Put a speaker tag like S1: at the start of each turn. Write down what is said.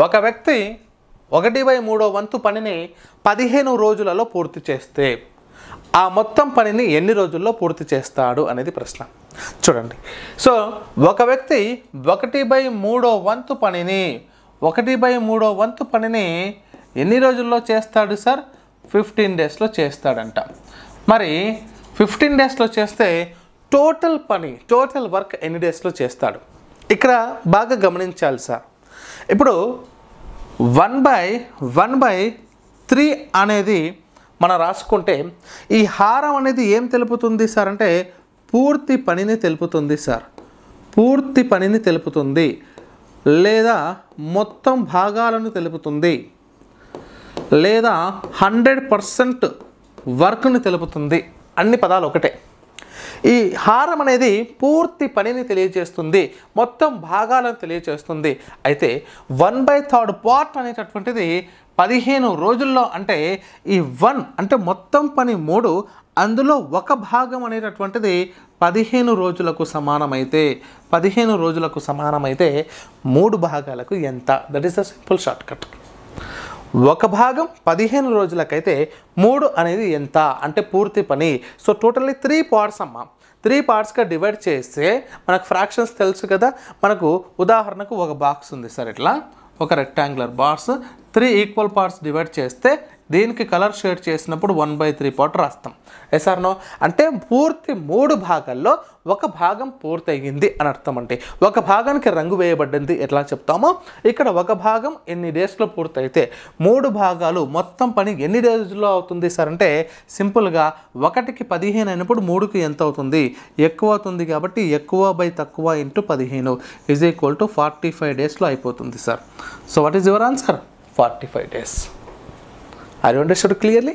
S1: ఒక వ్యక్తి 1/3 వంతు పనిని 15 రోజులలో పూర్తి చేస్తే ఆ మొత్తం పనిని ఎన్ని రోజుల్లో పూర్తి చేస్తాడు అనేది ప్రశ్న. చూడండి, సో ఒక వ్యక్తి 1/3 వంతు పనిని 1/3 వంతు పనిని ఎన్ని రోజుల్లో చేస్తాడు సార్? 15 డేస్లో చేస్తాడంట. మరి 15 డేస్లో చేస్తే టోటల్ వర్క్ ఎన్ని డేస్లో చేస్తాడు? ఇక్కడ బాగా గమనించాలి సార్. ఇప్పుడు 1/3 అనేది మనం రాసుకుంటే ఈ హారం అనేది ఏం తెలుపుతుంది సార్ అంటే పూర్తి పనిని తెలుపుతుంది సార్. పూర్తి పనిని తెలుపుతుంది లేదా మొత్తం భాగాలను తెలుపుతుంది లేదా 100% వర్క్ని తెలుపుతుంది. అన్ని పదాలు ఒకటే. ఈ హారం అనేది పూర్తి పనిని తెలియజేస్తుంది, మొత్తం భాగాలను తెలియజేస్తుంది. అయితే 1/3 పార్ట్ అనేటటువంటిది 15 రోజుల్లో, అంటే ఈ 1 అంటే మొత్తం పని 3, అందులో ఒక భాగం అనేటటువంటిది 15 రోజులకు సమానమైతే 3 భాగాలకు ఎంత? That is the simple short cut. ఒక భాగం 15 రోజులకైతే 3 అనేది ఎంత అంటే పూర్తి పని. సో టోటల్లీ 3 పార్ట్స్ అమ్మ. 3 పార్ట్స్గా డివైడ్ చేస్తే మనకు ఫ్రాక్షన్స్ తెలుసు కదా. మనకు ఉదాహరణకు ఒక బాక్స్ ఉంది సార్, ఇట్లా ఒక rectangular box 3 equal parts divide చేస్తే దీనికి కలర్ షేడ్ చేసినప్పుడు 1/3 పార్ట్ రాస్తాం. Yes or no? అంటే పూర్తి 3 భాగాల్లో ఒక భాగం పూర్తయింది అని అర్థం. అంటే ఒక భాగానికి రంగు వేయబడింది ఎట్లా చెప్తామో ఇక్కడ ఒక భాగం ఎన్ని డేస్లో పూర్తయితే 3 భాగాలు మొత్తం పని ఎన్ని డేస్లో అవుతుంది సార్ అంటే సింపుల్గా 1కి 15 అయినప్పుడు 3కి ఎంత అవుతుంది? ఎక్కువ అవుతుంది కాబట్టి ఎక్కువ/తక్కువ × 15 = 45 డేస్లో అయిపోతుంది sir. So what is your answer? 45 days. Are you understood clearly?